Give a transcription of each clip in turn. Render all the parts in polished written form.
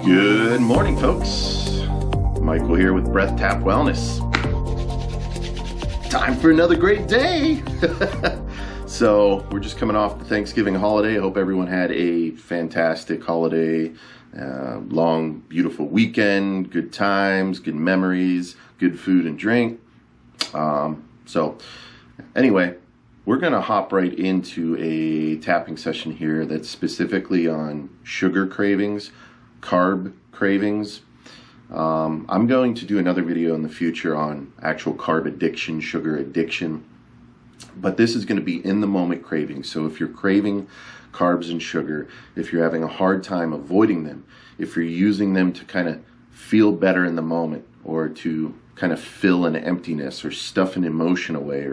Good morning, folks. Michael here with BreathTap Wellness. Time for another great day. So we're just coming off the Thanksgiving holiday. I hope everyone had a fantastic holiday, long, beautiful weekend, good times, good memories, good food and drink. So anyway, we're going to hop right into a tapping session here that's specifically on sugar cravings, carb cravings. I'm going to do another video in the future on actual carb addiction, sugar addiction, but this is going to be in the moment cravings. So if you're craving carbs and sugar, if you're having a hard time avoiding them, if you're using them to kind of feel better in the moment, or to kind of fill an emptiness or stuff an emotion away,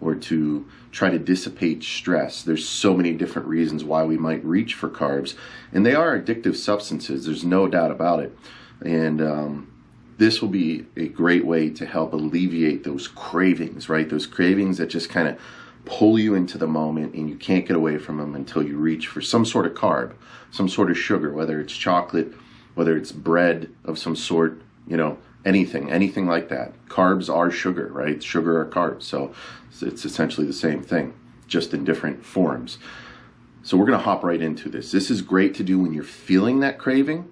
or to try to dissipate stress. There's so many different reasons why we might reach for carbs, and they are addictive substances. There's no doubt about it. And this will be a great way to help alleviate those cravings, right? Those cravings that just kind of pull you into the moment and you can't get away from them until you reach for some sort of carb, some sort of sugar, whether it's chocolate, whether it's bread of some sort, anything like that. Carbs are sugar, right? Sugar are carbs. So it's essentially the same thing, just in different forms. So we're going to hop right into this. This is great to do when you're feeling that craving,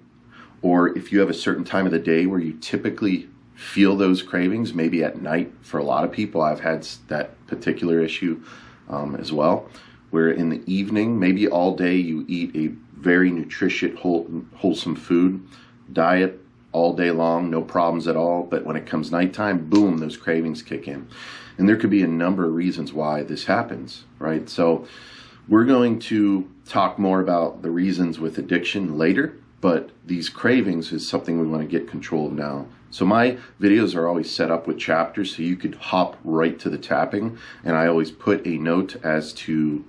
or if you have a certain time of the day where you typically feel those cravings, maybe at night. For a lot of people, I've had that particular issue as well, where in the evening, maybe all day, you eat a very nutritious, wholesome food diet all day long, no problems at all. But when it comes nighttime, boom, those cravings kick in. And there could be a number of reasons why this happens, right? So we're going to talk more about the reasons with addiction later, but these cravings is something we want to get control of now. So my videos are always set up with chapters, so you could hop right to the tapping. And I always put a note as to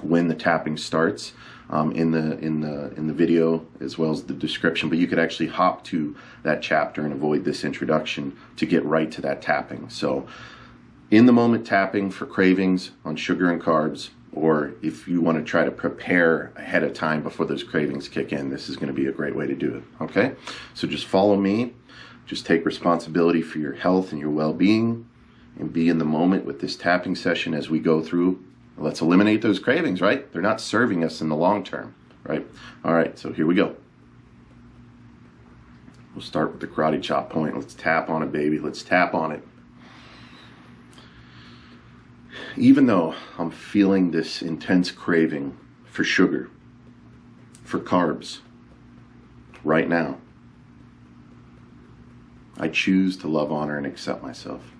when the tapping starts in the video, as well as the description. But you could actually hop to that chapter and avoid this introduction to get right to that tapping. So in the moment tapping for cravings on sugar and carbs, or if you want to try to prepare ahead of time before those cravings kick in, this is going to be a great way to do it. Okay, so just follow me. Just take responsibility for your health and your well-being, and be in the moment with this tapping session as we go through. Let's eliminate those cravings, right? They're not serving us in the long term, right? All right, so here we go. We'll start with the karate chop point. Let's tap on it, baby. Let's tap on it. Even though I'm feeling this intense craving for sugar, for carbs, right now, I choose to love, honor, and accept myself.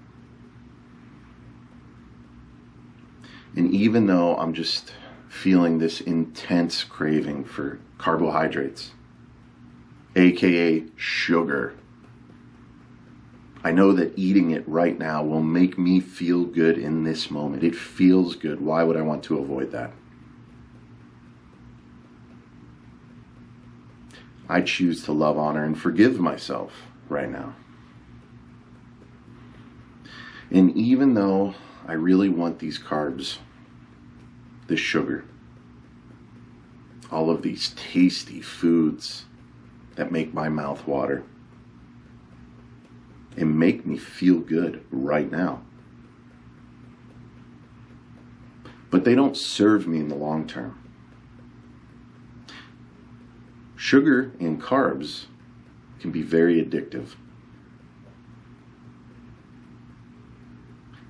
And even though I'm just feeling this intense craving for carbohydrates, aka sugar, I know that eating it right now will make me feel good in this moment. It feels good. Why would I want to avoid that? I choose to love, honor, and forgive myself right now. And even though I really want these carbs, this sugar, all of these tasty foods that make my mouth water and make me feel good right now, but they don't serve me in the long term. Sugar and carbs can be very addictive.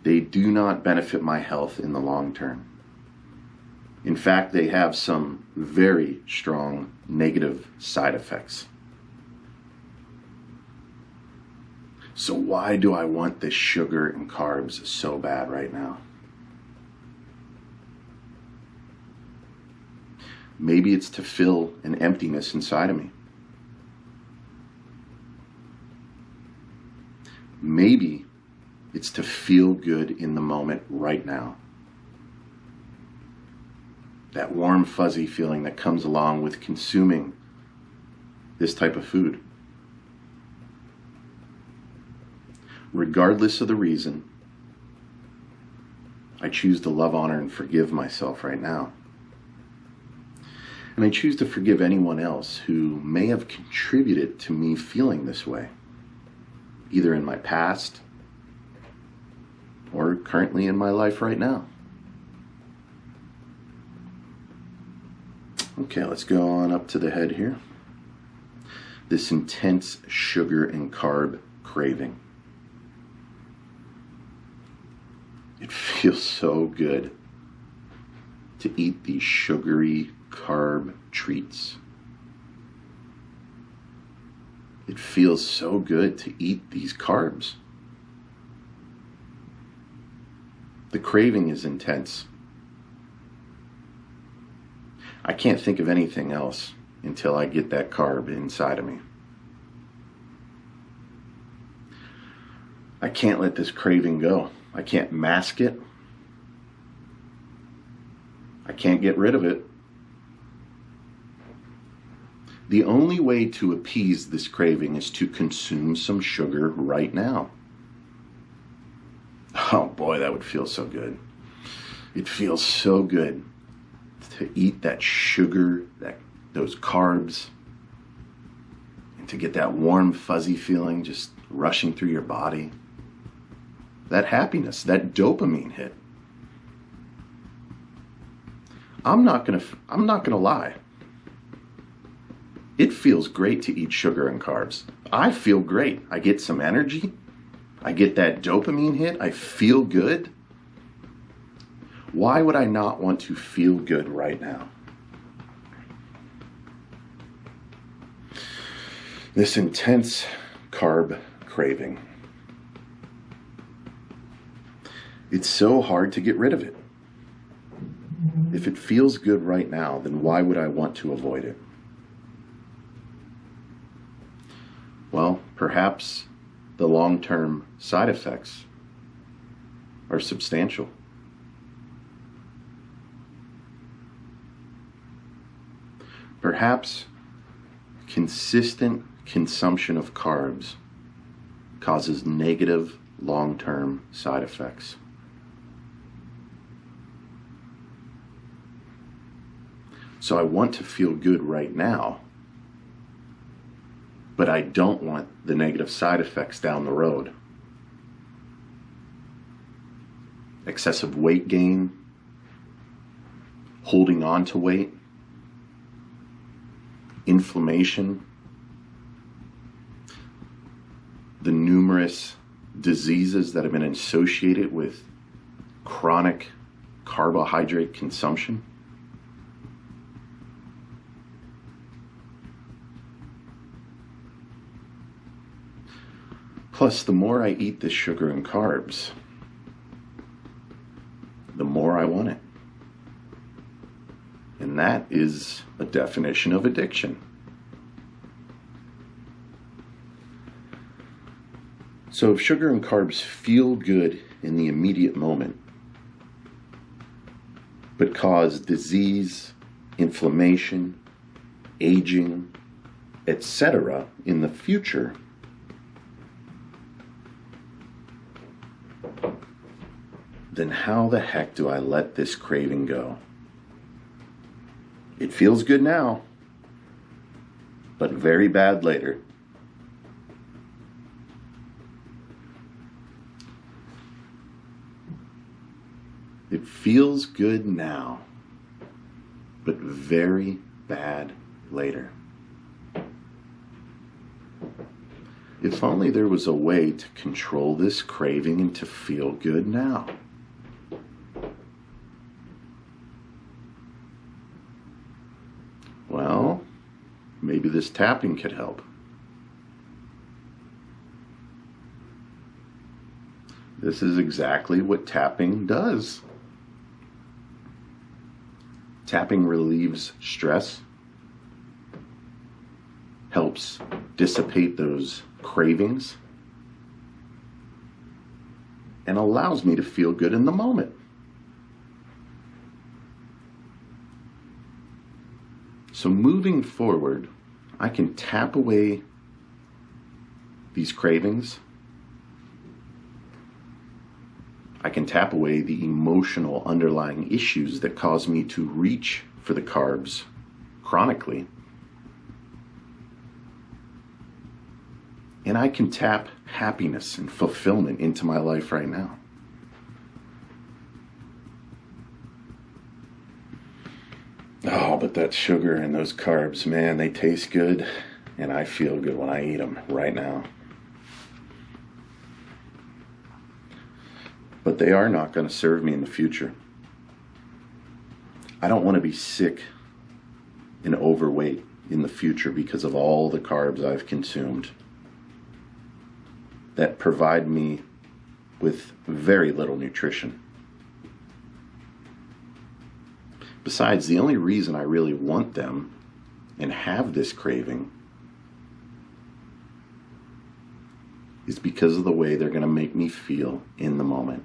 They do not benefit my health in the long term. In fact, they have some very strong negative side effects. So why do I want this sugar and carbs so bad right now? Maybe it's to fill an emptiness inside of me. Maybe it's to feel good in the moment right now. That warm, fuzzy feeling that comes along with consuming this type of food. Regardless of the reason, I choose to love, honor, and forgive myself right now. And I choose to forgive anyone else who may have contributed to me feeling this way, either in my past or currently in my life right now. Okay, let's go on up to the head here. This intense sugar and carb craving. It feels so good to eat these sugary carb treats. It feels so good to eat these carbs. The craving is intense. I can't think of anything else until I get that carb inside of me. I can't let this craving go. I can't mask it. I can't get rid of it. The only way to appease this craving is to consume some sugar right now. Oh boy, that would feel so good. It feels so good to eat that sugar, those carbs, and to get that warm, fuzzy feeling just rushing through your body. That happiness, that dopamine hit. I'm not gonna lie. It feels great to eat sugar and carbs. I feel great. I get some energy. I get that dopamine hit. I feel good. Why would I not want to feel good right now? This intense carb craving. It's so hard to get rid of it. If it feels good right now, then why would I want to avoid it? Well, perhaps the long-term side effects are substantial. Perhaps consistent consumption of carbs causes negative long-term side effects. So I want to feel good right now, but I don't want the negative side effects down the road. Excessive weight gain, holding on to weight, inflammation, the numerous diseases that have been associated with chronic carbohydrate consumption. Plus, the more I eat this sugar and carbs, the more I want it. And that is a definition of addiction. So if sugar and carbs feel good in the immediate moment, but cause disease, inflammation, aging, etc. in the future, then how the heck do I let this craving go? It feels good now, but very bad later. It feels good now, but very bad later. If only there was a way to control this craving and to feel good now. Well, maybe this tapping could help. This is exactly what tapping does. Tapping relieves stress, helps dissipate those cravings, and allows me to feel good in the moment. So moving forward, I can tap away these cravings. I can tap away the emotional underlying issues that cause me to reach for the carbs chronically. And I can tap happiness and fulfillment into my life right now. Oh, but that sugar and those carbs, man, they taste good, and I feel good when I eat them right now. But they are not going to serve me in the future. I don't want to be sick and overweight in the future because of all the carbs I've consumed that provide me with very little nutrition. Besides, the only reason I really want them and have this craving is because of the way they're going to make me feel in the moment.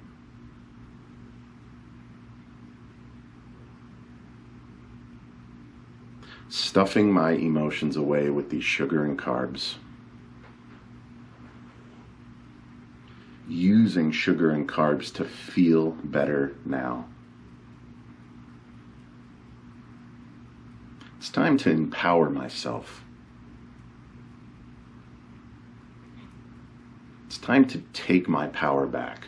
Stuffing my emotions away with these sugar and carbs. Using sugar and carbs to feel better now. It's time to empower myself. It's time to take my power back.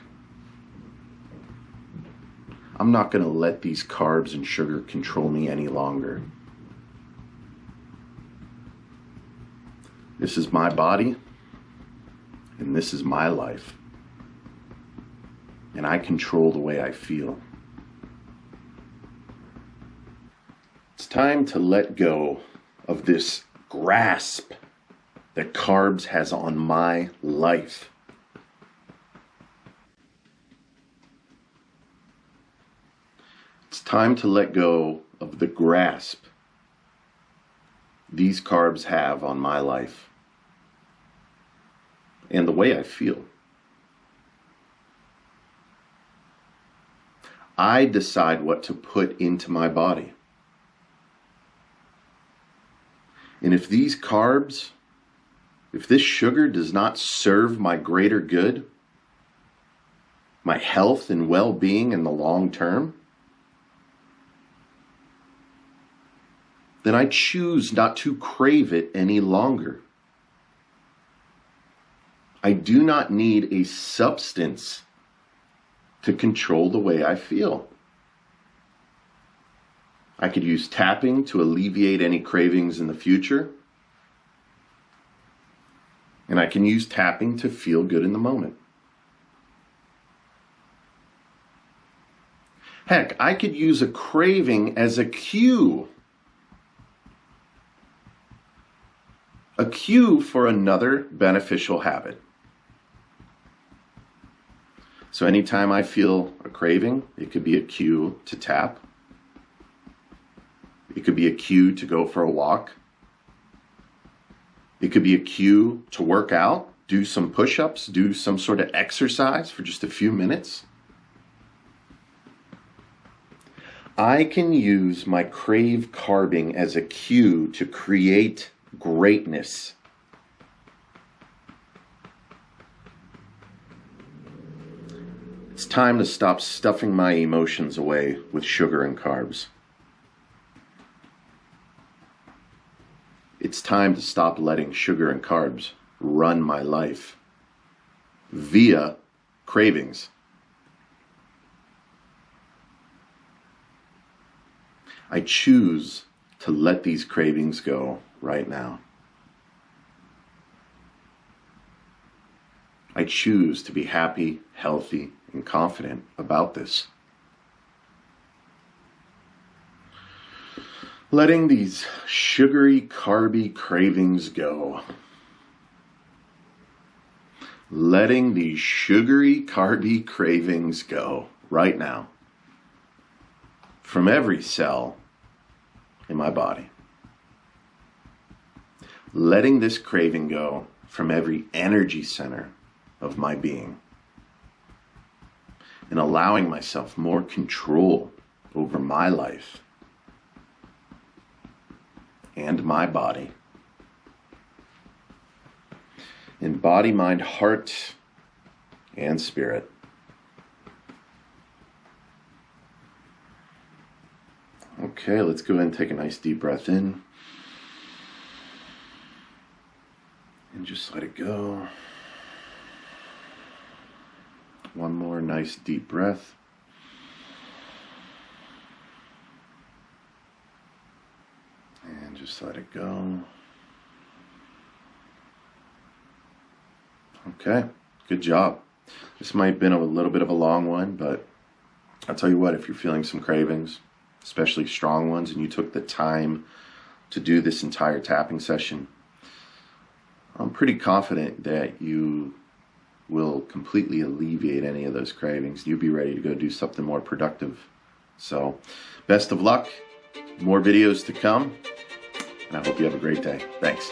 I'm not going to let these carbs and sugar control me any longer. This is my body, and this is my life. And I control the way I feel. It's time to let go of this grasp that carbs has on my life. It's time to let go of the grasp these carbs have on my life and the way I feel. I decide what to put into my body. And if these carbs, if this sugar does not serve my greater good, my health and well-being in the long term, then I choose not to crave it any longer. I do not need a substance to control the way I feel. I could use tapping to alleviate any cravings in the future. And I can use tapping to feel good in the moment. Heck, I could use a craving as a cue. A cue for another beneficial habit. So anytime I feel a craving, it could be a cue to tap. It could be a cue to go for a walk. It could be a cue to work out, do some push-ups, do some sort of exercise for just a few minutes. I can use my crave carbing as a cue to create greatness. It's time to stop stuffing my emotions away with sugar and carbs. It's time to stop letting sugar and carbs run my life via cravings. I choose to let these cravings go right now. I choose to be happy, healthy, and confident about this. Letting these sugary, carby cravings go. Letting these sugary, carby cravings go right now. From every cell in my body. Letting this craving go from every energy center of my being. And allowing myself more control over my life and my body. In body, mind, heart, and spirit. Okay, let's go ahead and take a nice deep breath in. And just let it go. One more nice deep breath. And just let it go. Okay, good job. This might have been a little bit of a long one, but I'll tell you what, if you're feeling some cravings, especially strong ones, and you took the time to do this entire tapping session, I'm pretty confident that you will completely alleviate any of those cravings. You'll be ready to go do something more productive. So, best of luck. More videos to come. And I hope you have a great day. Thanks.